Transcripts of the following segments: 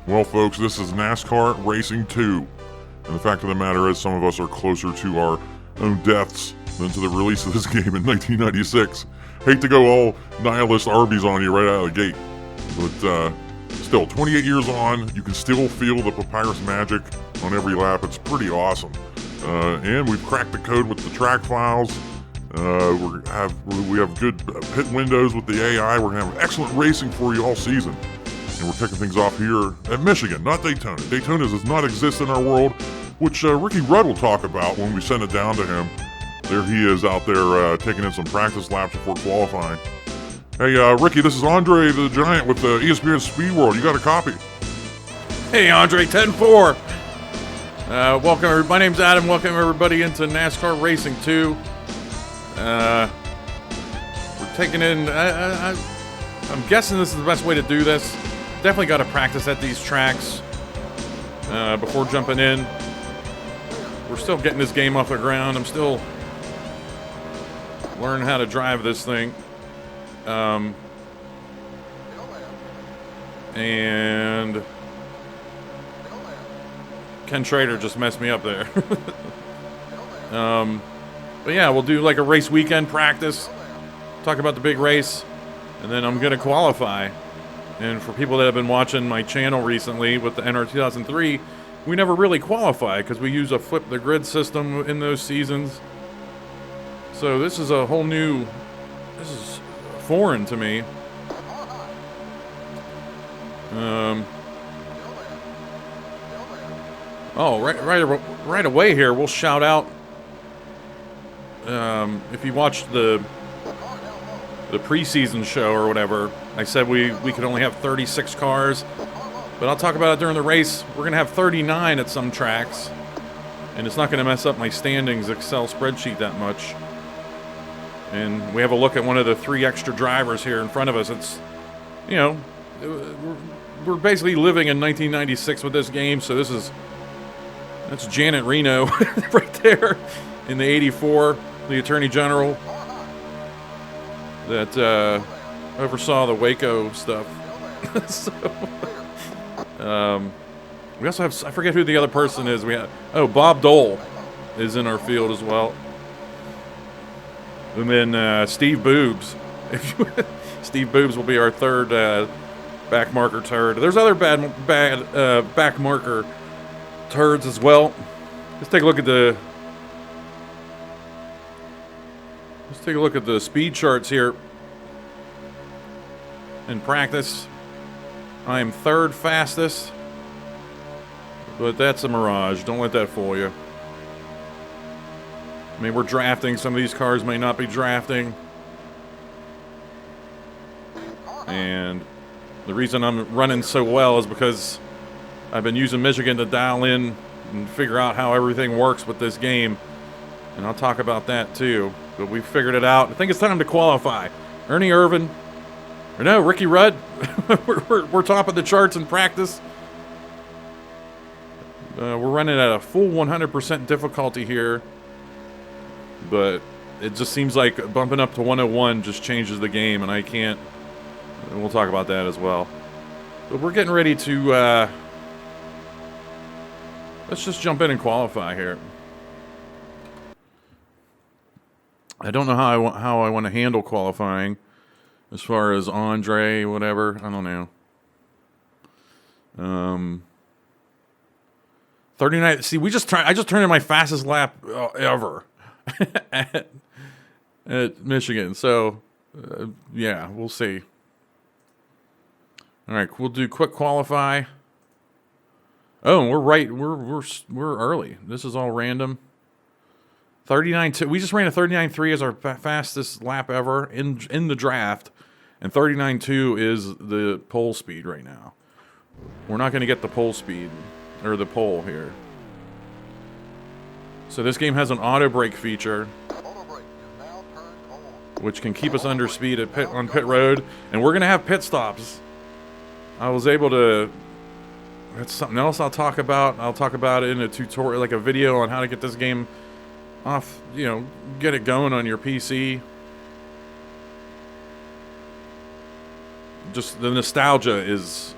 Well, folks, this is NASCAR Racing 2. And the fact of the matter is, some of us are closer to our own deaths than to the release of this game in 1996. Hate to go all nihilist Arby's on you right out of the gate. But still, 28 years on, you can still feel the Papyrus magic on every lap. It's pretty awesome. And we've cracked the code with the track files. We have good pit windows with the AI. We're going to have excellent racing for you all season. And we're kicking things off here at Michigan, not Daytona. Daytona does not exist in our world, which Ricky Rudd will talk about when we send it down to him. There he is out there taking in some practice laps before qualifying. Hey, Ricky, this is Andre the Giant with ESPN Speed World. You got a copy? Hey, Andre, 10-4. Welcome, my name's Adam. Welcome, everybody, into NASCAR Racing 2. We're taking in... I'm guessing this is the best way to do this. Definitely got to practice at these tracks before jumping in. We're still getting this game off the ground. I'm still learning how to drive this thing. And Ken Schrader just messed me up there. But yeah, we'll do like a race weekend practice, talk about the big race, and then I'm going to qualify. And for people that have been watching my channel recently with the NR 2003, we never really qualify because we use a flip the grid system in those seasons. So this is a whole new, this is foreign to me. Right away here, we'll shout out. If you watched the preseason show or whatever, I said we could only have 36 cars, but I'll talk about it during the race. We're going to have 39 at some tracks, and it's not going to mess up my standings Excel spreadsheet that much. And we have a look at one of the 3 extra drivers here in front of us. It's, you know, we're basically living in 1996 with this game, so that's Janet Reno right there in the 84, the Attorney General that oversaw the Waco stuff. We also have, I forget who the other person is. Bob Dole is in our field as well. And then Steve Boobs. Steve Boobs will be our third back marker turd. There's other bad back marker turds as well. Let's take a look at the speed charts here. In practice, I am third fastest, but that's a mirage. Don't let that fool you. I mean, we're drafting. Some of these cars may not be drafting. And the reason I'm running so well is because I've been using Michigan to dial in and figure out how everything works with this game. And I'll talk about that too. But we figured it out. I think it's time to qualify. Ernie Irvan. Or no, Ricky Rudd. we're top of the charts in practice. We're running at a full 100% difficulty here. But it just seems like bumping up to 101 just changes the game, and I can't. And we'll talk about that as well. But we're getting ready to. Let's just jump in and qualify here. I don't know how I want to handle qualifying, as far as Andre, whatever. I don't know. 39. See, I just turned in my fastest lap ever at Michigan. So, yeah, we'll see. All right, we'll do quick qualify. Oh, and we're right. We're early. This is all random. 39.2. We just ran a 39.3 as our fastest lap ever in the draft, and 39.2 is the pole speed right now. We're not going to get the pole speed or the pole here. So this game has an auto brake feature, which can keep us under speed on pit road, and we're going to have pit stops. I was able to. That's something else I'll talk about. I'll talk about it in a tutorial, like a video on how to get this game off, get it going on your PC. Just the nostalgia is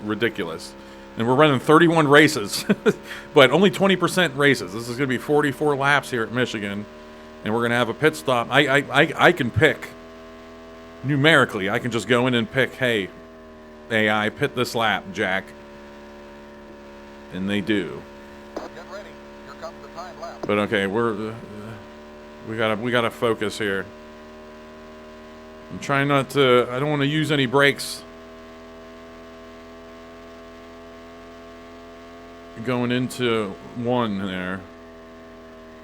ridiculous. And we're running 31 races, but only 20% races. This is going to be 44 laps here at Michigan, and we're going to have a pit stop. I can pick, numerically, I can just go in and pick, hey, AI, pit this lap, Jack. And they do. Get ready. Here comes the time lapse. But okay, we gotta focus here. I'm trying not to. I don't want to use any brakes. Going into one there.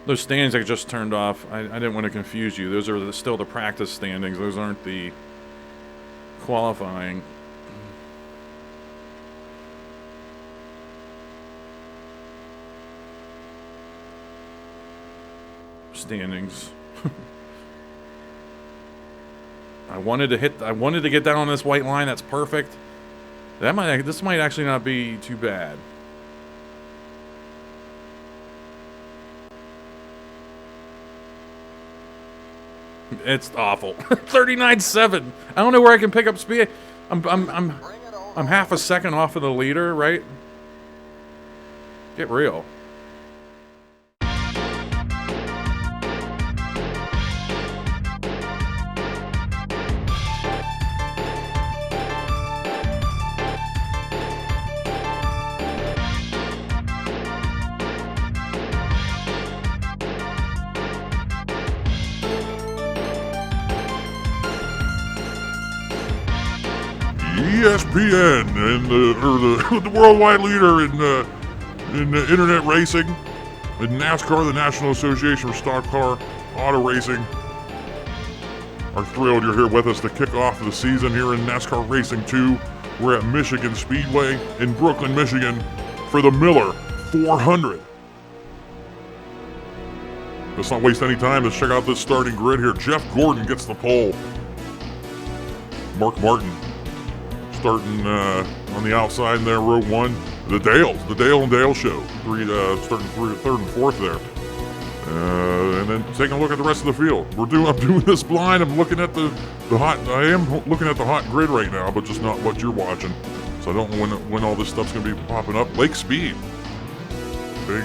Those standings I just turned off. I didn't want to confuse you. Those are still the practice standings. Those aren't the qualifying. Standings. I wanted to get down on this white line. That's perfect. This might actually not be too bad. It's awful. 39.7. I don't know where I can pick up speed. I'm half a second off of the leader, right? Get real. ESPN and the worldwide leader in internet racing, and NASCAR, the National Association for Stock Car Auto Racing, are thrilled you're here with us to kick off the season here in NASCAR Racing 2. We're at Michigan Speedway in Brooklyn, Michigan for the Miller 400. Let's not waste any time. Let's check out this starting grid here. Jeff Gordon gets the pole. Mark Martin starting on the outside in there, row one. The Dale and Dale show. Starting third and fourth there. And then taking a look at the rest of the field. I'm doing this blind. I'm looking at the hot. I am looking at the hot grid right now, but just not what you're watching. So I don't know when all this stuff's going to be popping up. Lake Speed. Big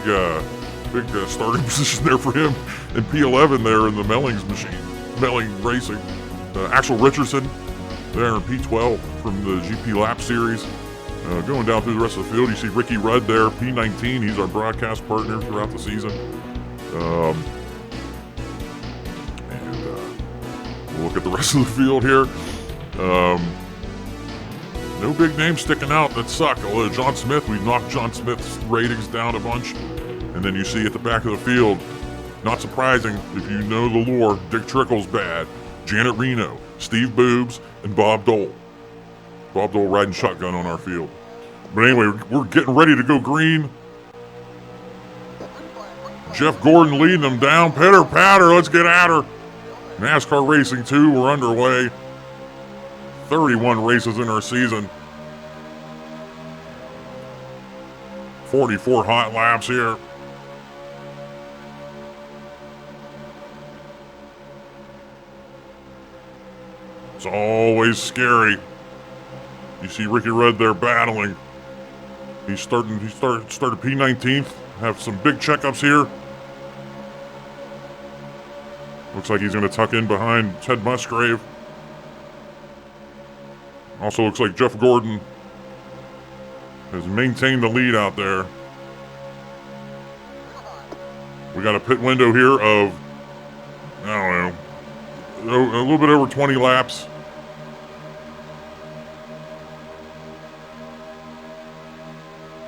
starting position there for him. And P11 there in the Mellings machine. Melling Racing. Axel Richardson there in P12 from the GP Lap Series. Going down through the rest of the field, you see Ricky Rudd there, P19. He's our broadcast partner throughout the season. And we'll look at the rest of the field here. No big names sticking out that suck. Although John Smith, we've knocked John Smith's ratings down a bunch. And then you see at the back of the field, not surprising if you know the lore, Dick Trickle's bad, Janet Reno, Steve Boobs, and Bob Dole. Bob Dole riding shotgun on our field. But anyway, we're getting ready to go green. Jeff Gordon leading them down. Pitter patter, let's get at her. NASCAR Racing 2, we're underway. 31 races in our season. 44 hot laps here. It's always scary. You see Ricky Rudd there battling. He started P19th. Have some big checkups here. Looks like he's going to tuck in behind Ted Musgrave. Also looks like Jeff Gordon has maintained the lead out there. We got a pit window here of, I don't know, a little bit over 20 laps.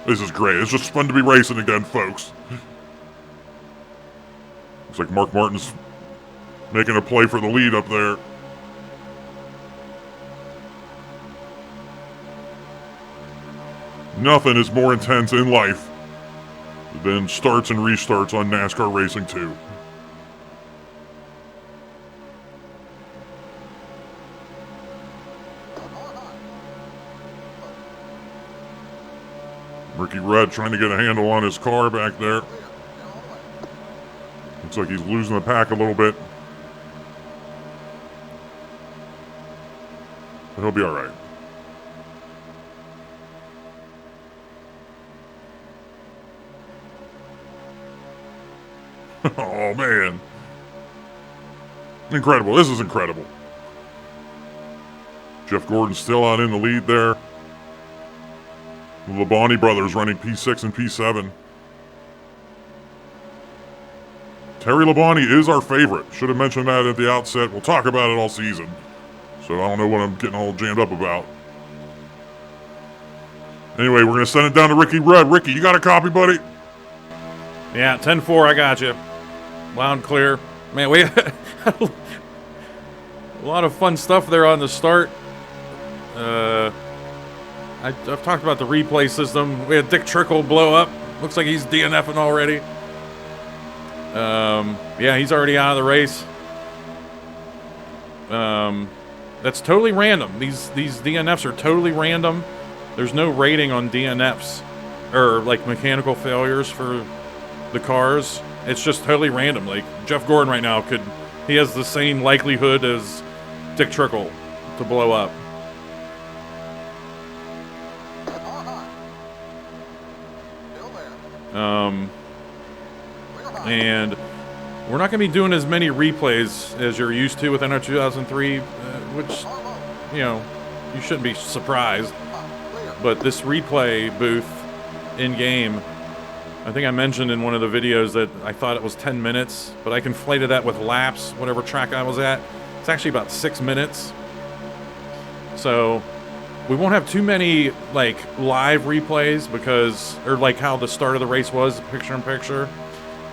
This is great. It's just fun to be racing again, folks. Looks like Mark Martin's making a play for the lead up there. Nothing is more intense in life than starts and restarts on NASCAR Racing 2. Ricky Rudd trying to get a handle on his car back there. Looks like he's losing the pack a little bit. But he'll be all right. Oh, man. Incredible. This is incredible. Jeff Gordon still out in the lead there. The Labonte brothers running P6 and P7. Terry Labonte is our favorite. Should have mentioned that at the outset. We'll talk about it all season. So I don't know what I'm getting all jammed up about. Anyway, we're going to send it down to Ricky Rudd. Ricky, you got a copy, buddy? Yeah, 10-4, I got you. Loud and clear. Man, we had a lot of fun stuff there on the start. I've talked about the replay system. We had Dick Trickle blow up. Looks like he's DNFing already. Yeah, he's already out of the race. That's totally random. These DNFs are totally random. There's no rating on DNFs or like mechanical failures for the cars. It's just totally random. Like Jeff Gordon right now he has the same likelihood as Dick Trickle to blow up. And we're not going to be doing as many replays as you're used to with NR 2003, which, you know, you shouldn't be surprised. But this replay booth in-game, I think I mentioned in one of the videos that I thought it was 10 minutes, but I conflated that with laps, whatever track I was at. It's actually about 6 minutes. So we won't have too many, like, live replays or like how the start of the race was, picture-in-picture.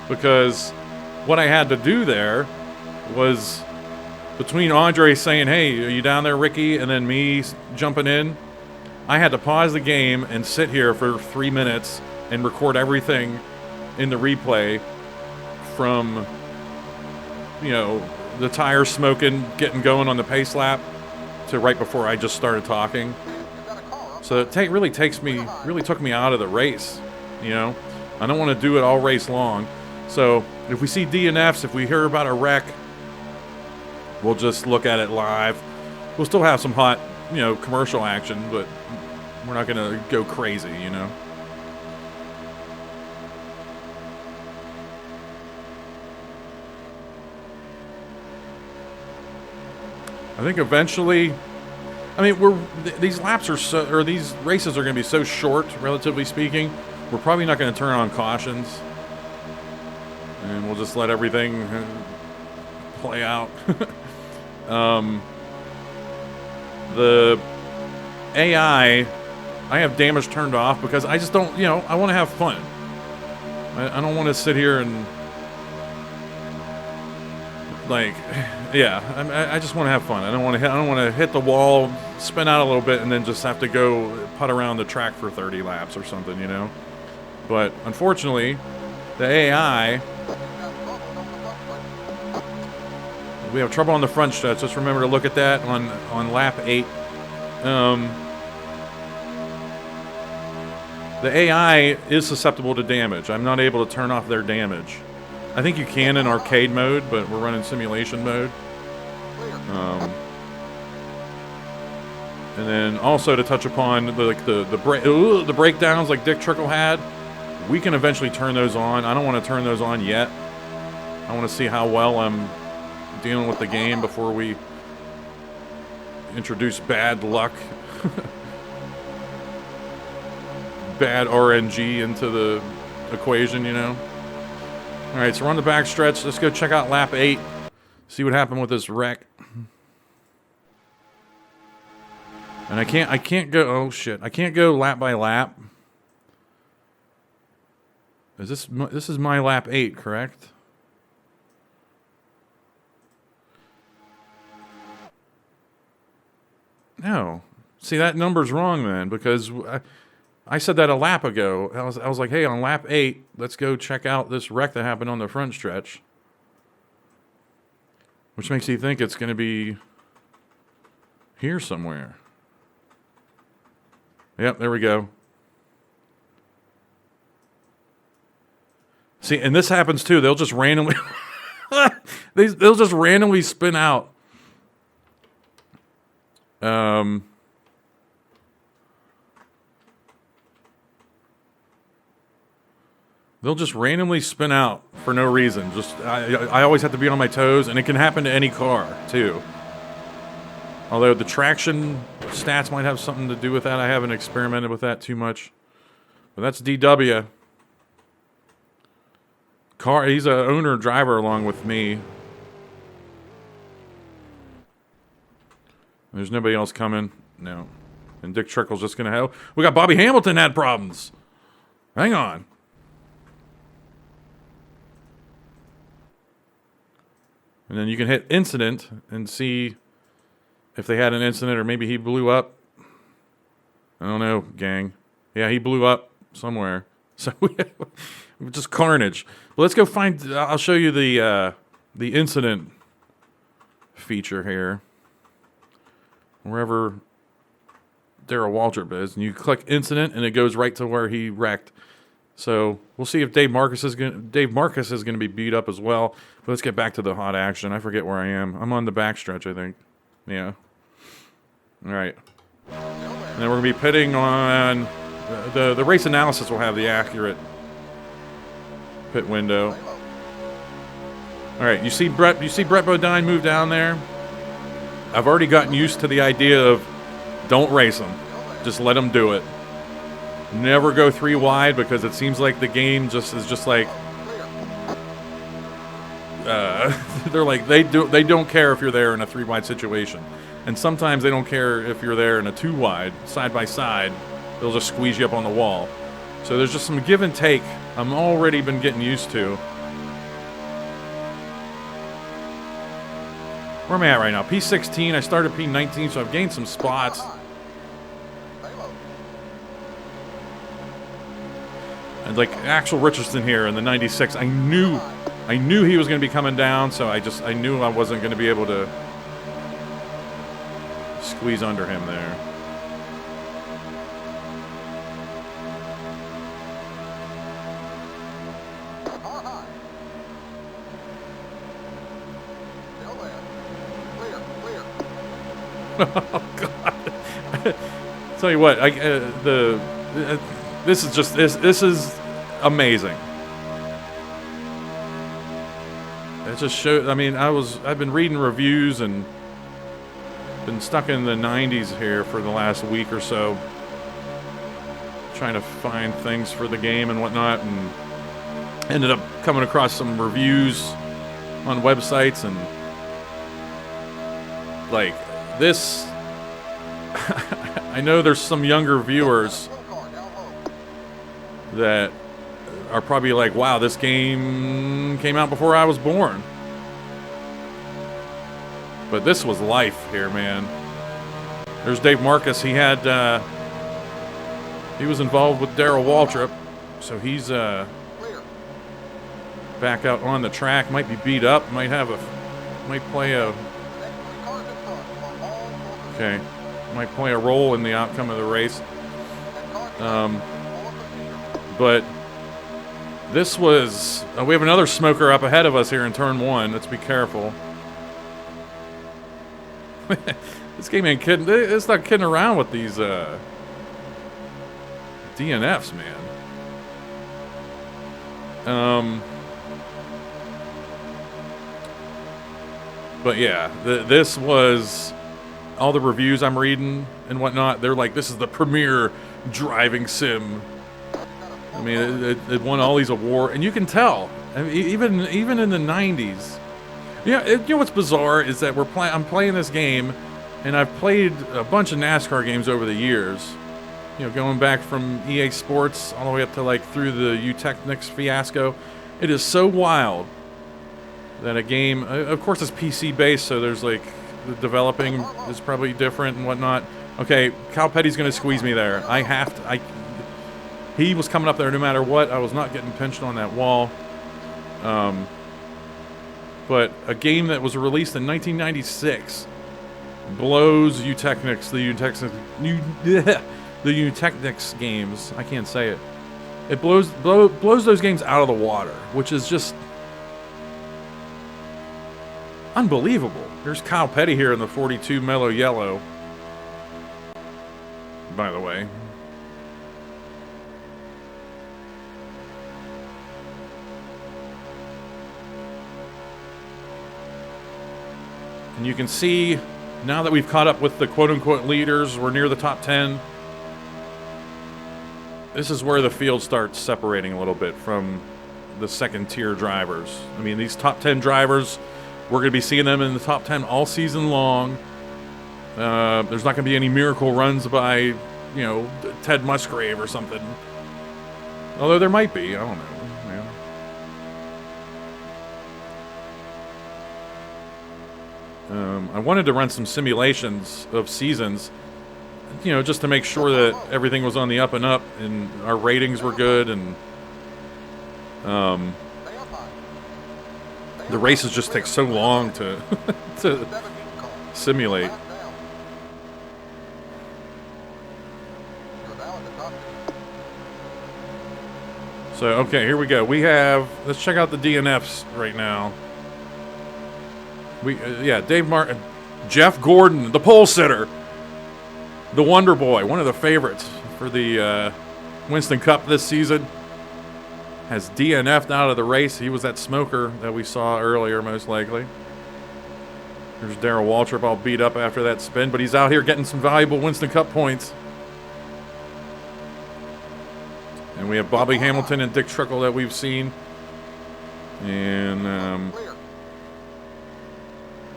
Because what I had to do there was between Andre saying, "Hey, are you down there, Ricky?" and then me jumping in, I had to pause the game and sit here for 3 minutes and record everything in the replay from, you know, the tires smoking, getting going on the pace lap to right before I just started talking. So it really took me out of the race, you know. I don't want to do it all race long. So if we see DNFs, if we hear about a wreck, we'll just look at it live. We'll still have some hot, you know, commercial action, but we're not going to go crazy, you know. I think eventually, I mean, these laps are these races are going to be so short, relatively speaking. We're probably not going to turn on cautions. And we'll just let everything play out. The AI, I have damage turned off because I just don't, you know, I want to have fun. I don't want to sit here and, like, yeah, I just want to have fun. I don't want to hit the wall, spin out a little bit, and then just have to go putt around the track for 30 laps or something, you know. But unfortunately, the AI, we have trouble on the front stretch. Just remember to look at that on lap 8. The AI is susceptible to damage. I'm not able to turn off their damage. I think you can in arcade mode, but we're running simulation mode. And then also to touch upon the breakdowns like Dick Trickle had, we can eventually turn those on. I don't want to turn those on yet. I want to see how well I'm dealing with the game before we introduce bad luck, bad RNG into the equation, you know. All right, so we're on the back stretch. Let's go check out lap 8, see what happened with this wreck. And I can't go, oh shit, I can't go lap by lap. This is my lap 8, correct? No. See, that number's wrong then, because I said that a lap ago. I was like, hey, on lap 8, let's go check out this wreck that happened on the front stretch. Which makes you think it's going to be here somewhere. Yep, there we go. See, and this happens too. They'll just randomly they'll just randomly spin out. They'll just randomly spin out for no reason. Just I always have to be on my toes, and it can happen to any car too. Although the traction stats might have something to do with that. I haven't experimented with that too much. But that's DW. He's a owner driver along with me. There's nobody else coming. No. And Dick Trickle's just going to have... We got Bobby Hamilton had problems. Hang on. And then you can hit incident and see if they had an incident or maybe he blew up. I don't know, gang. Yeah, he blew up somewhere. So just carnage. But let's go find... I'll show you the incident feature here. Wherever Darrell Waltrip is. And you click incident and it goes right to where he wrecked. So we'll see if Dave Marcus is going to be beat up as well. But let's get back to the hot action. I forget where I am. I'm on the backstretch, I think. Yeah. All right. And then we're going to be pitting on... The race analysis will have the accurate pit window. All right, you see Brett Bodine move down there? I've already gotten used to the idea of don't race him. Just let him do it. Never go 3 wide because it seems like the game is just like they're like they don't care if you're there in a 3 wide situation. And sometimes they don't care if you're there in a 2 wide, side by side. They'll just squeeze you up on the wall. So there's just some give and take I'm already been getting used to. Where am I at right now? P16. I started P19, so I've gained some spots. And like Axel Richardson here in the 96, I knew he was going to be coming down, so I knew I wasn't going to be able to squeeze under him there. Oh God! Tell you what, this is amazing. It just shows. I mean, I've been reading reviews and been stuck in the 90s here for the last week or so, trying to find things for the game and whatnot, and ended up coming across some reviews on websites and like. This, I know there's some younger viewers that are probably like, wow, this game came out before I was born. But this was life here, man. There's Dave Marcus. He was involved with Darrell Waltrip, so he's back out on the track. Might be beat up. Might play a role in the outcome of the race. But this was... we have another smoker up ahead of us here in turn 1. Let's be careful. This game ain't kidding. It's not kidding around with these DNFs, man. But yeah, this was... all the reviews I'm reading and whatnot, they're like, this is the premier driving sim. I mean, it won all these awards, and you can tell. I mean, even in the 90s. Yeah, you know what's bizarre is that I'm playing this game, and I've played a bunch of NASCAR games over the years. You know, going back from EA Sports all the way up to like through the Eutechnyx fiasco. It is so wild that a game, of course, it's PC based, so there's like. The developing is probably different and whatnot. Okay, Cal Petty's going to squeeze me there. He was coming up there no matter what. I was not getting pinched on that wall. But a game that was released in 1996 blows Eutechnyx, the Eutechnyx games. I can't say it. It blows those games out of the water, which is just unbelievable. There's Kyle Petty here in the 42 Mellow Yellow. By the way. And you can see now that we've caught up with the quote-unquote leaders, we're near the top 10. This is where the field starts separating a little bit from the second-tier drivers. I mean, these top 10 drivers, we're going to be seeing them in the top 10 all season long. There's not going to be any miracle runs by, you know, Ted Musgrave or something. Although there might be. I don't know. I wanted to run some simulations of seasons, you know, just to make sure that everything was on the up and up and our ratings were good, and the races just take so long to to simulate. So, okay, here we go. Let's check out the DNFs right now. Dave Martin, Jeff Gordon, the pole sitter, the Wonder Boy, one of the favorites for the Winston Cup this season, has DNF'd out of the race. He was that smoker that we saw earlier, most likely. There's Darrell Waltrip all beat up after that spin, but he's out here getting some valuable Winston Cup points. And we have Bobby Hamilton and Dick Trickle that we've seen. And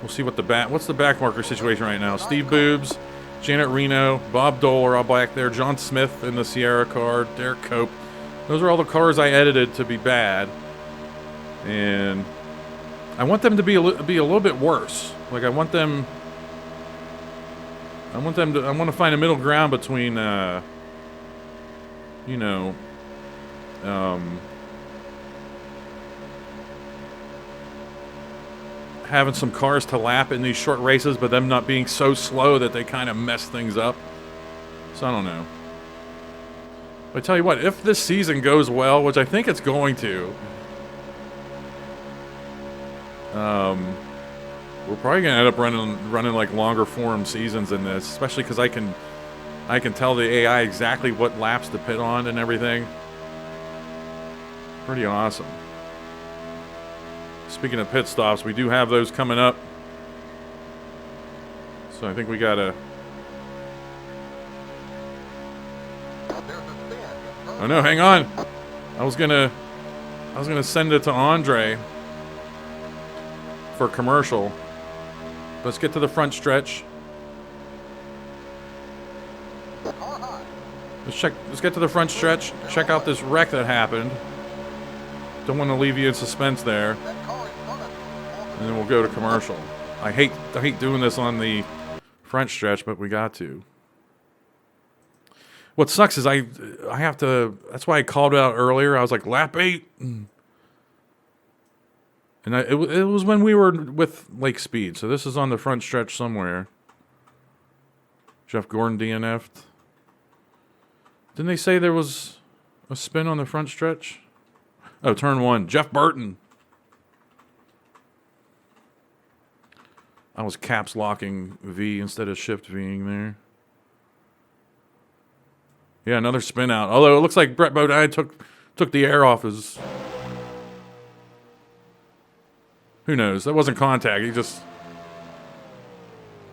we'll see what's the back marker situation right now. Steve Boobs, Janet Reno, Bob Dole are all back there. John Smith in the Sierra car, Derek Cope. Those are all the cars I edited to be bad. And I want them to be a little bit worse. Like I want to find a middle ground between having some cars to lap in these short races, but them not being so slow that they kind of mess things up. So I don't know. But I tell you what, if this season goes well, which I think it's going to, we're probably gonna end up running like longer form seasons in this, especially because I can tell the AI exactly what laps to pit on and everything. Pretty awesome. Speaking of pit stops, we do have those coming up. So I think we gotta. Oh no, hang on. I was gonna send it to Andre for a commercial. Let's get to the front stretch. Let's get to the front stretch. Check out this wreck that happened. Don't want to leave you in suspense there. And then we'll go to commercial. I hate doing this on the front stretch, but we got to. What sucks is I have to. That's why I called it out earlier. I was like lap 8, and it was when we were with Lake Speed. So this is on the front stretch somewhere. Jeff Gordon DNF'd. Didn't they say there was a spin on the front stretch? Oh, turn 1. Jeff Burton. I was caps locking V instead of shift Ving there. Yeah, another spin out. Although it looks like Brett Bodine took the air off his. Who knows? That wasn't contact. He just.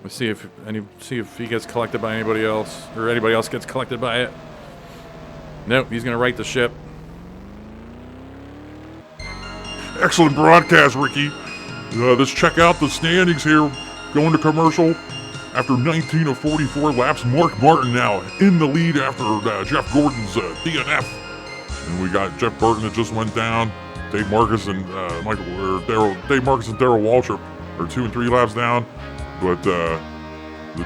Let's see if he gets collected by anybody else, or anybody else gets collected by it. Nope, he's gonna right the ship. Excellent broadcast, Ricky. Let's check out the standings here. Going to commercial. After 19 of 44 laps, Mark Martin now in the lead after Jeff Gordon's DNF. And we got Jeff Burton that just went down. Dave Marcus and Darrell Waltrip are 2 and 3 laps down. But the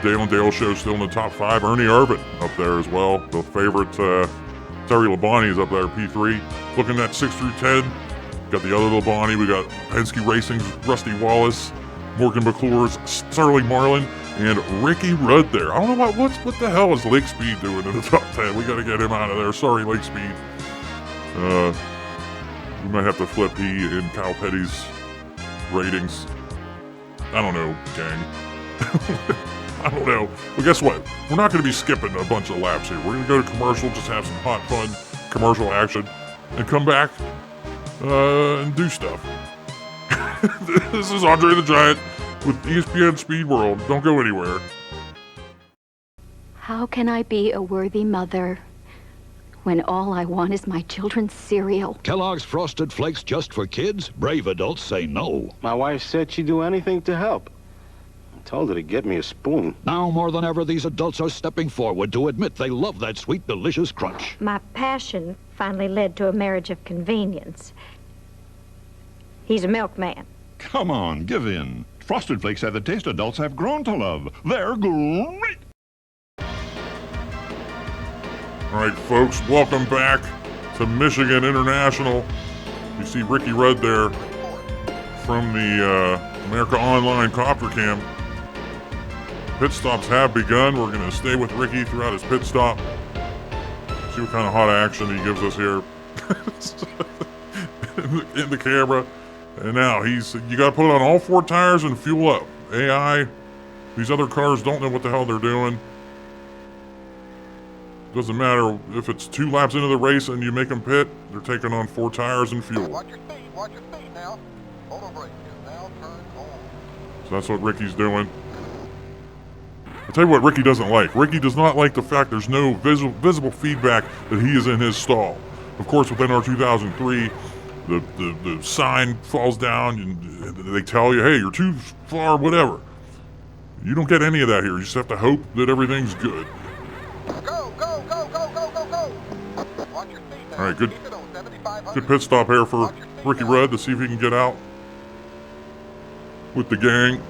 Dale and Dale show still in the top 5. Ernie Irvin up there as well. The favorite Terry Labonte is up there, P3. Looking at 6 through 10. Got the other Labonte. We got Penske Racing's Rusty Wallace, Morgan McClure's Sterling Marlin, and Ricky Rudd there. I don't know what the hell is Lake Speed doing in the top 10. We got to get him out of there. Sorry, Lake Speed. We might have to flip he in Kyle Petty's ratings. I don't know, gang. I don't know. Well, guess what? We're not going to be skipping a bunch of laps here. We're going to go to commercial, just have some hot, fun commercial action, and come back and do stuff. This is Andre the Giant with ESPN Speed World. Don't go anywhere. How can I be a worthy mother when all I want is my children's cereal? Kellogg's Frosted Flakes just for kids? Brave adults say no. My wife said she'd do anything to help. I told her to get me a spoon. Now more than ever, these adults are stepping forward to admit they love that sweet, delicious crunch. My passion finally led to a marriage of convenience. He's a milkman. Come on, give in. Frosted Flakes have the taste adults have grown to love. They're great. All right, folks, welcome back to Michigan International. You see Ricky Rudd there from the America Online Copter Cam. Pit stops have begun. We're going to stay with Ricky throughout his pit stop. See what kind of hot action he gives us here in the camera. And now you got to put it on all 4 tires and fuel up. AI, these other cars don't know what the hell they're doing. Doesn't matter if it's 2 laps into the race and you make them pit, they're taking on 4 tires and fuel. Watch your speed now. Auto brake is now turned on. So that's what Ricky's doing. I'll tell you what Ricky doesn't like. Ricky does not like the fact there's no visible feedback that he is in his stall. Of course, within our 2003, the sign falls down and they tell you, hey, you're too far, whatever. You don't get any of that here. You just have to hope that everything's good. Go. Watch your speed now. All right, good. Keep it on 7,500. Good pit stop here for Ricky Rudd to see if he can get out with the gang.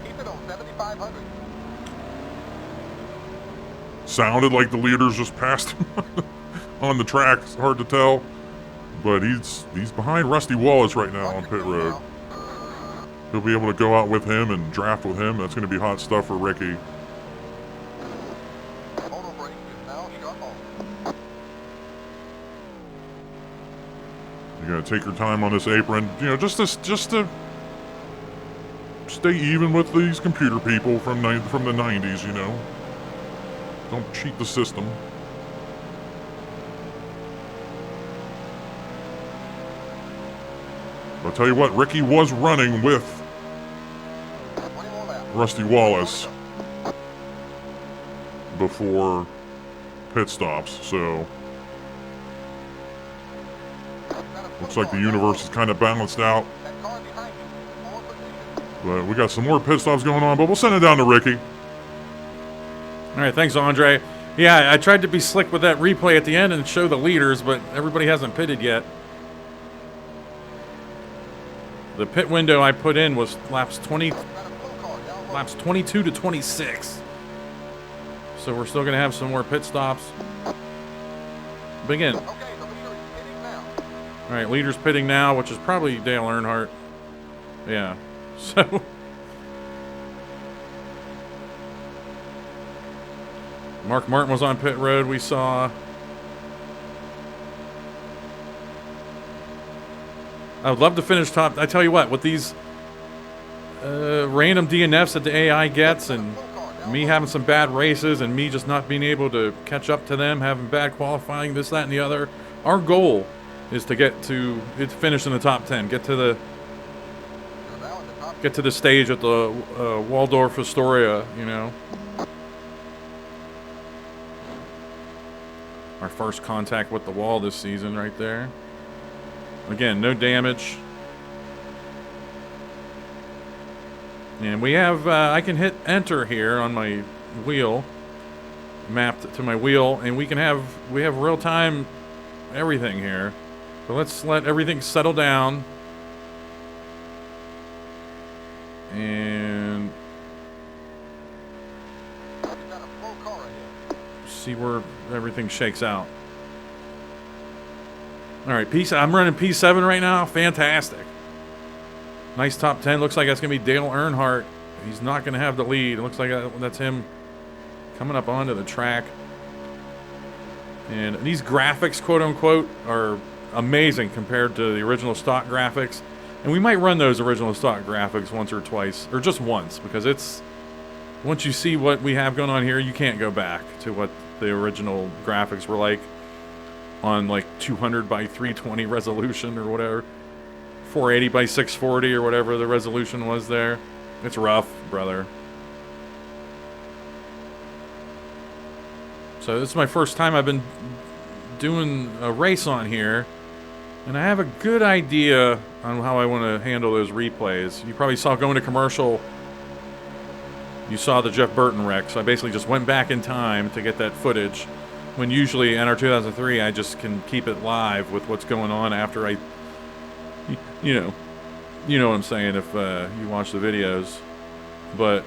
Keep it on 7,500. Sounded like the leaders just passed him on the track. It's hard to tell, but he's behind Rusty Wallace right now on pit road. He'll be able to go out with him and draft with him. That's going to be hot stuff for Ricky. Auto brake is now shut off. You got to take your time on this apron, just to stay even with these computer people from the 90s. Don't cheat the system. I'll tell you what, Ricky was running with 21 laps. Rusty Wallace before pit stops, so looks like the universe is kind of balanced out. That car behind you, 4 position. But we got some more pit stops going on, but we'll send it down to Ricky. All right, thanks, Andre. Yeah, I tried to be slick with that replay at the end and show the leaders, but everybody hasn't pitted yet. The pit window I put in was laps 22 to 26. So we're still going to have some more pit stops. Begin. Okay, the leader is pitting now. All right, leader's pitting now, which is probably Dale Earnhardt. Yeah. So Mark Martin was on pit road, we saw. I would love to finish top. I tell you what, with these random DNFs that the AI gets and me having some bad races and me just not being able to catch up to them, having bad qualifying, this, that, and the other, our goal is to finish in the top 10, get to the stage at the Waldorf Astoria, Our first contact with the wall this season right there. Again, no damage. And we have, I can hit enter here on my wheel, mapped to my wheel, and we have real time everything here. But let's let everything settle down. And see where everything shakes out. All right, I'm running P7 right now. Fantastic. Nice top 10. Looks like that's going to be Dale Earnhardt. He's not going to have the lead. It looks like that's him coming up onto the track. And these graphics, quote unquote, are amazing compared to the original stock graphics. And we might run those original stock graphics once or twice, or just once, because once you see what we have going on here, you can't go back to what the original graphics were like on like 200 by 320 resolution or whatever, 480 by 640 or whatever the resolution was there. It's rough, brother. So this is my first time I've been doing a race on here, and I have a good idea on how I want to handle those replays. You probably saw going to commercial, you saw the Jeff Burton wreck, so I basically just went back in time to get that footage, when usually in our 2003 I just can keep it live with what's going on after I, you know what I'm saying if you watch the videos. But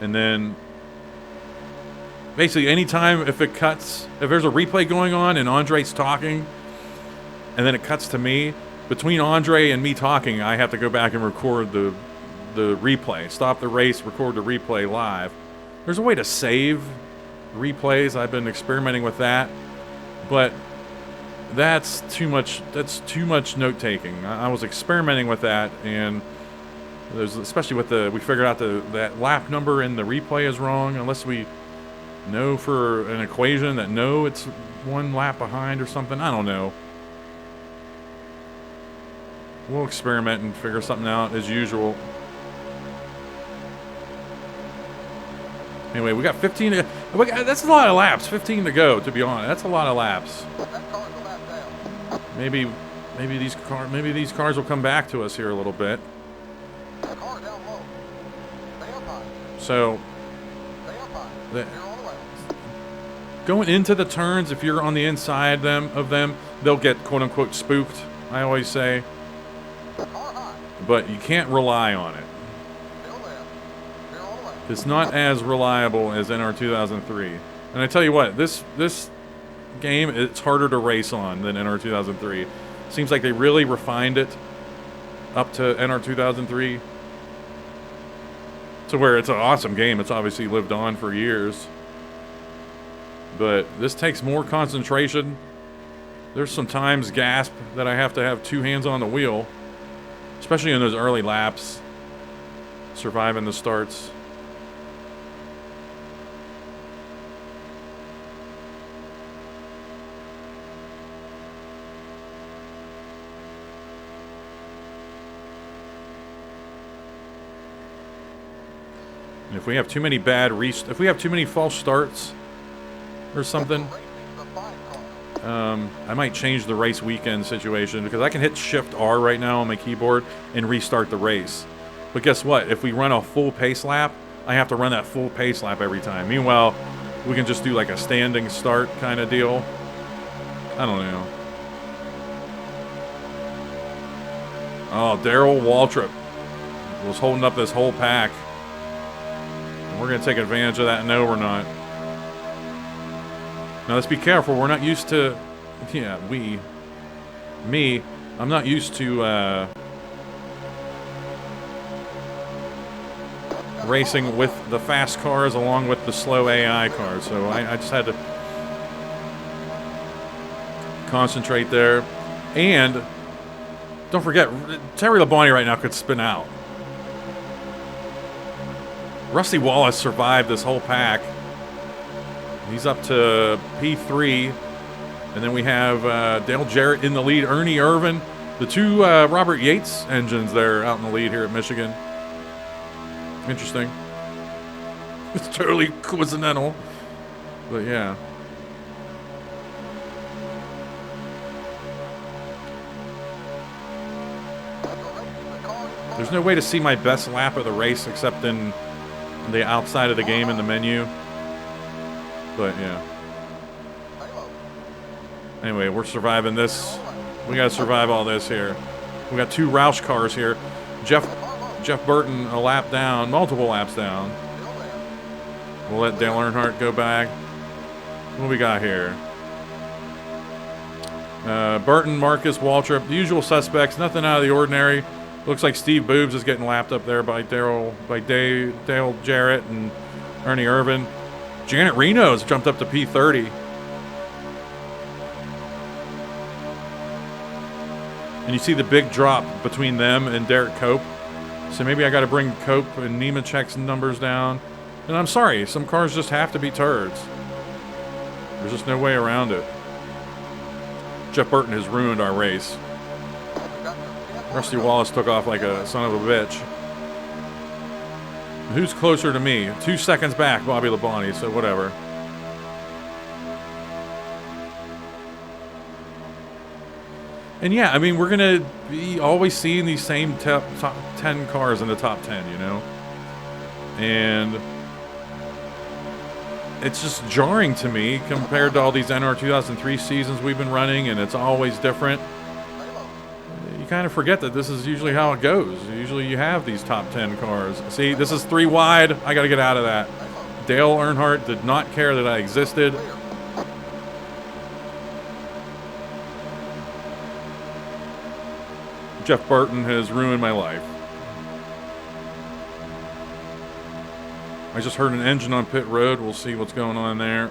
and then basically anytime if it cuts, if there's a replay going on and Andre's talking and then it cuts to me, between Andre and me talking, I have to go back and record the replay. Stop the race, record the replay live. There's a way to save replays. I've been experimenting with that, but that's too much note taking. I was experimenting with that, and there's, especially with we figured out that lap number in the replay is wrong, unless we know for an equation that it's one lap behind or something. I don't know. We'll experiment and figure something out as usual. Anyway, we got 15. That's a lot of laps. 15 to go. To be honest, that's a lot of laps. Maybe these cars will come back to us here a little bit. So, going into the turns, if you're on the inside of them, they'll get quote unquote spooked. I always say, but you can't rely on it. It's not as reliable as NR 2003. And I tell you what, this game, it's harder to race on than NR 2003. Seems like they really refined it up to NR 2003 to where it's an awesome game. It's obviously lived on for years. But this takes more concentration. There's sometimes gasp that I have to have two hands on the wheel, especially in those early laps, surviving the starts. And if we have too many if we have too many false starts or something, I might change the race weekend situation, because I can hit Shift R right now on my keyboard and restart the race. But guess what? If we run a full pace lap, I have to run that full pace lap every time. Meanwhile, we can just do like a standing start kind of deal. I don't know. Oh, Darrell Waltrip was holding up this whole pack. We're going to take advantage of that. No, we're not. Now, let's be careful. We're not used to... Yeah, I'm not used to racing with the fast cars along with the slow AI cars. So I just had to concentrate there. And don't forget, Terry Labonte right now could spin out. Rusty Wallace survived this whole pack. He's up to P3. And then we have Dale Jarrett in the lead. Ernie Irvin. The two Robert Yates engines there out in the lead here at Michigan. Interesting. It's totally coincidental. But yeah. There's no way to see my best lap of the race except in the outside of the game in the menu. But yeah. Anyway, we're surviving this. We gotta survive all this here. We got two Roush cars here. Jeff Burton a lap down, multiple laps down. We'll let Dale Earnhardt go back. What do we got here? Burton, Marcus, Waltrip, the usual suspects. Nothing out of the ordinary. Looks like Steve Boobs is getting lapped up there by Dale Jarrett and Ernie Irvin. Janet Reno's jumped up to P30. And you see the big drop between them and Derek Cope. So maybe I got to bring Cope and Nemechek's numbers down. And I'm sorry, some cars just have to be turds. There's just no way around it. Jeff Burton has ruined our race. Rusty Wallace took off like a son of a bitch. Who's closer to me? 2 seconds back, Bobby Labonte, so whatever. And yeah, I mean, we're going to be always seeing these same top 10 cars in the top 10, you know? And it's just jarring to me compared to all these NR 2003 seasons we've been running, and it's always different. You kind of forget that this is usually how it goes. Usually you have these top 10 cars. See, this is 3 wide. I got to get out of that. Dale Earnhardt did not care that I existed. Jeff Burton has ruined my life. I just heard an engine on pit road. We'll see what's going on there.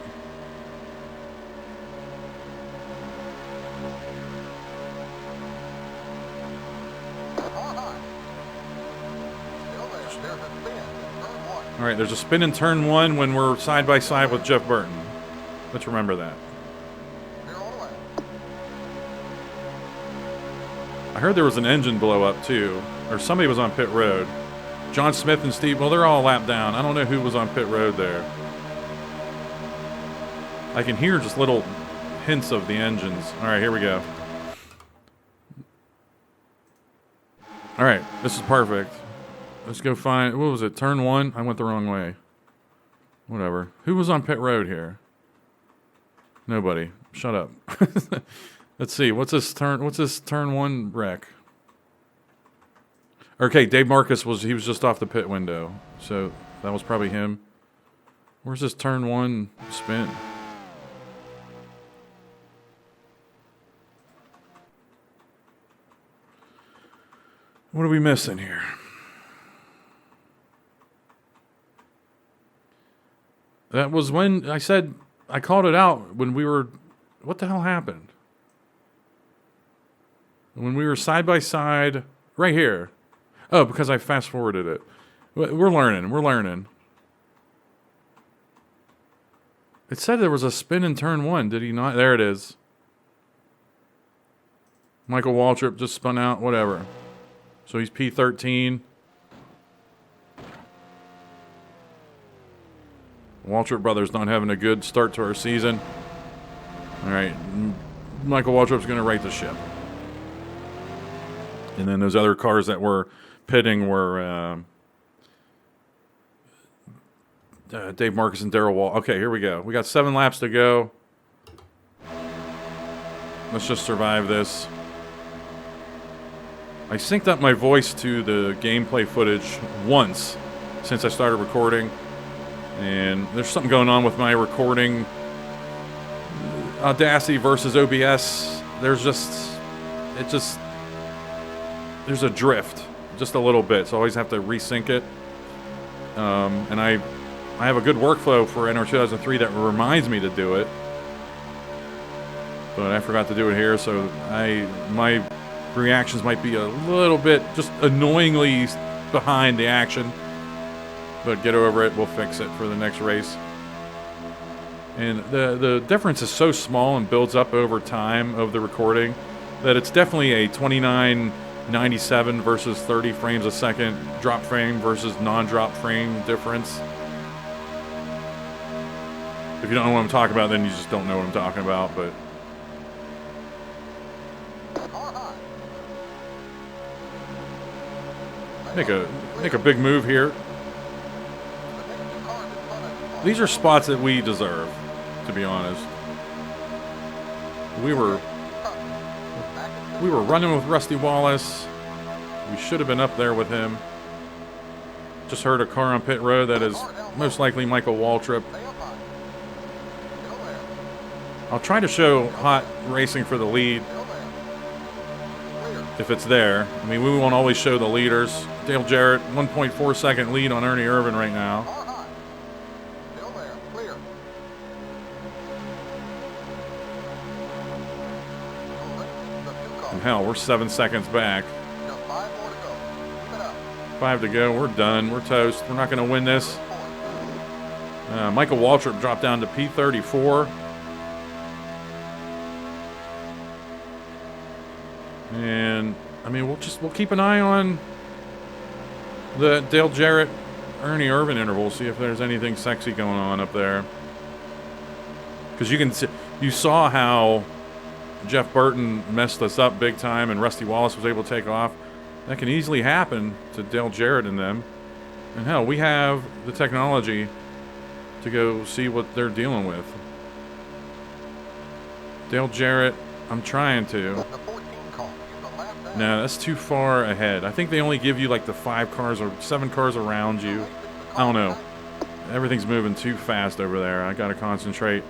All right, there's a spin in turn 1 when we're side by side with Jeff Burton. Let's remember that. I heard there was an engine blow up too, or somebody was on pit road. John Smith and Steve, well, they're all lapped down. I don't know who was on pit road there. I can hear just little hints of the engines. All right, here we go. All right, this is perfect. Let's go find, what was it, turn 1? I went the wrong way. Whatever. Who was on pit road here? Nobody. Shut up. Let's see. What's this turn 1 wreck? Okay, Dave Marcus was just off the pit window. So that was probably him. Where's this turn 1 spin? What are we missing here? That was when I said, I called it out when we were, what the hell happened? When we were side by side, right here. Oh, because I fast forwarded it. We're learning. It said there was a spin in turn 1, did he not? There it is. Michael Waltrip just spun out, whatever. So he's P13. Waltrip brothers not having a good start to our season. All right, Michael Waltrip's going to right the ship. And then those other cars that were pitting were Dave Marcus and Darrell Wall. Okay, here we go. We got 7 laps to go. Let's just survive this. I synced up my voice to the gameplay footage once since I started recording. And there's something going on with my recording. Audacity versus OBS. There's a drift, just a little bit. So I always have to resync it. And I have a good workflow for NR 2003 that reminds me to do it. But I forgot to do it here, so my reactions might be a little bit just annoyingly behind the action. But get over it, we'll fix it for the next race. And the difference is so small and builds up over time of the recording that it's definitely a 2997 versus 30 frames a second drop frame versus non-drop frame difference. If you don't know what I'm talking about, then you just don't know what I'm talking about, but make a big move here. These are spots that we deserve, to be honest. We were running with Rusty Wallace. We should have been up there with him. Just heard a car on pit road that is most likely Michael Waltrip. I'll try to show hot racing for the lead if it's there. I mean, we won't always show the leaders. Dale Jarrett, 1.4 second lead on Ernie Irvin right now. And hell, we're 7 seconds back. 5 to go. We're done. We're toast. We're not going to win this. Michael Waltrip dropped down to P34. And I mean, we'll keep an eye on the Dale Jarrett, Ernie Irvan interval, see if there's anything sexy going on up there. Because you saw how Jeff Burton messed us up big time, and Rusty Wallace was able to take off. That can easily happen to Dale Jarrett and them. And hell, we have the technology to go see what they're dealing with. Dale Jarrett, I'm trying to. No, that's too far ahead. I think they only give you like the 5 cars or 7 cars around you. I don't know. Everything's moving too fast over there. I gotta concentrate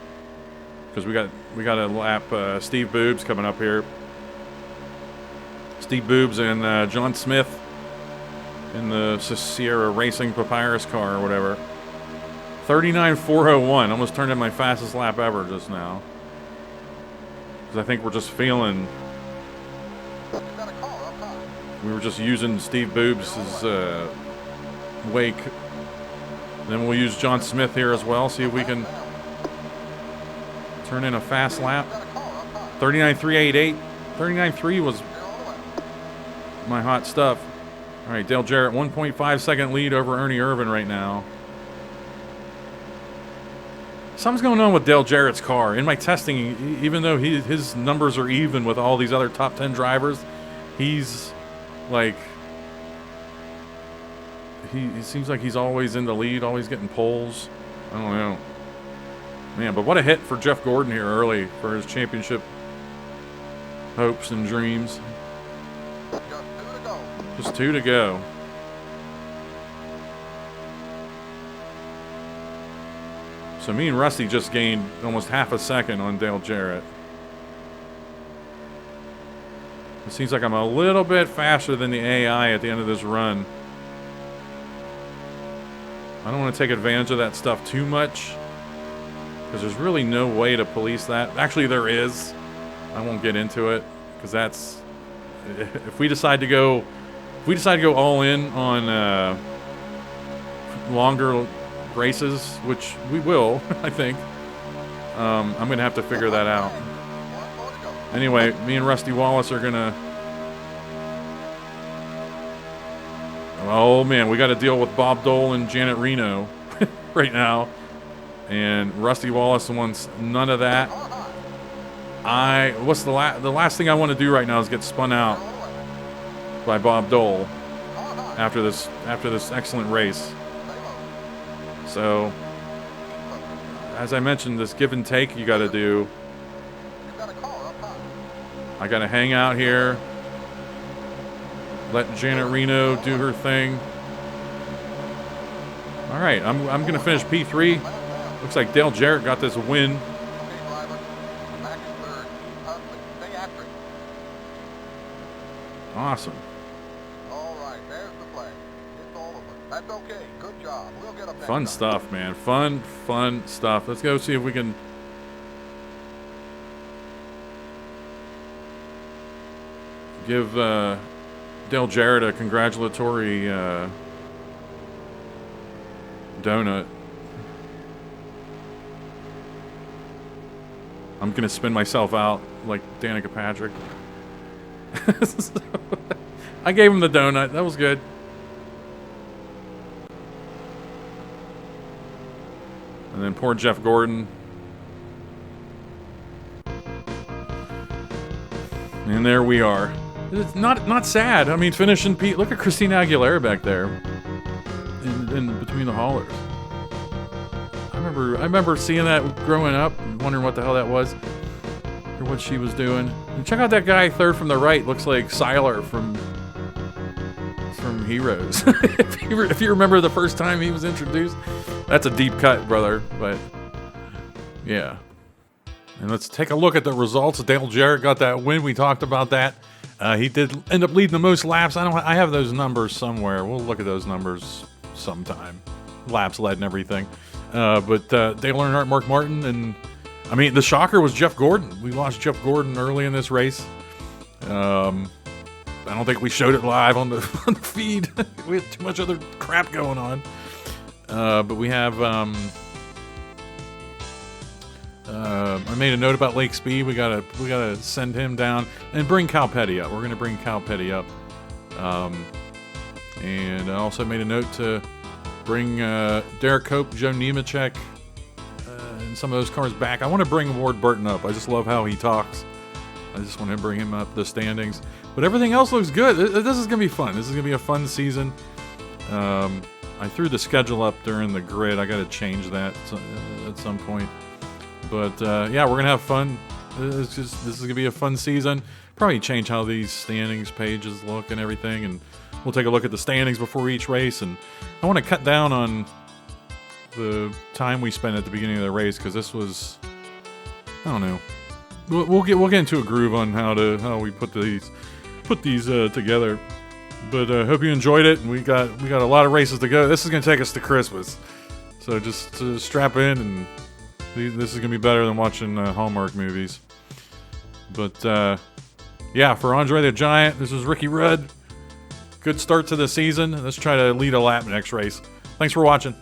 because we got to lap Steve Boobs coming up here. Steve Boobs and John Smith in the Sierra Racing Papyrus car or whatever. 39.401. Almost turned in my fastest lap ever just now. Because I think we're just feeling. We were just using Steve Boobs' wake. Then we'll use John Smith here as well. See if we can turn in a fast lap. 39.388. 39.3 was my hot stuff. All right, Dale Jarrett, 1.5 second lead over Ernie Irvan right now. Something's going on with Dale Jarrett's car. In my testing, even though his numbers are even with all these other top 10 drivers, he's like, he seems like he's always in the lead, always getting poles. I don't know. Man, but what a hit for Jeff Gordon here early for his championship hopes and dreams. Just 2 to go. So me and Rusty just gained almost half a second on Dale Jarrett. It seems like I'm a little bit faster than the AI at the end of this run. I don't want to take advantage of that stuff too much because there's really no way to police that. Actually, there is. I won't get into it because that's if we decide to go all in on longer races, which we will, I think. I'm going to have to figure that out. Anyway, me and Rusty Wallace are going to... Oh, man, we got to deal with Bob Dole and Janet Reno right now. And Rusty Wallace wants none of that. The last thing I want to do right now is get spun out by Bob Dole after this excellent race. So, as I mentioned, this give and take you got to do. I got to hang out here, let Janet Reno do her thing. All right, I'm going to finish P3. Looks like Dale Jarrett got this win. Awesome. Fun stuff, man. Fun stuff. Let's go see if we can give Dale Jarrett a congratulatory donut. I'm going to spin myself out like Danica Patrick. I gave him the donut. That was good. And then poor Jeff Gordon. And there we are. It's not sad. I mean, finishing Pete. Look at Christina Aguilera back there, in between the haulers. I remember seeing that growing up, and wondering what the hell that was, or what she was doing. And check out that guy third from the right. Looks like Siler from Heroes. if you remember the first time he was introduced, that's a deep cut, brother. But yeah. And let's take a look at the results. Dale Jarrett got that win. We talked about that. He did end up leading the most laps. I have those numbers somewhere. We'll look at those numbers sometime. Laps led and everything. But Dale Earnhardt, Mark Martin, and I mean, the shocker was Jeff Gordon. We lost Jeff Gordon early in this race. I don't think we showed it live on the feed. We had too much other crap going on. But we have I made a note about Lake Speed. We gotta send him down and bring Cal Petty up. We're gonna bring Cal Petty up. And I also made a note to bring Derek Cope, Joe Nemechek, and some of those cars back. I want to bring Ward Burton up. I just love how he talks. I just want to bring him up the standings. But everything else looks good. This is going to be fun. This is going to be a fun season. I threw the schedule up during the grid. I got to change that at some point. But yeah, we're going to have fun. This is going to be a fun season. Probably change how these standings pages look and everything. And we'll take a look at the standings before each race. And I want to cut down on the time we spent at the beginning of the race because this was, I don't know. We'll get into a groove on how we put these together. But hope you enjoyed it. And we got a lot of races to go. This is going to take us to Christmas, so just strap in, and this is going to be better than watching Hallmark movies. But yeah, for Andre the Giant, this is Ricky Rudd. Good start to the season. Let's try to lead a lap next race. Thanks for watching.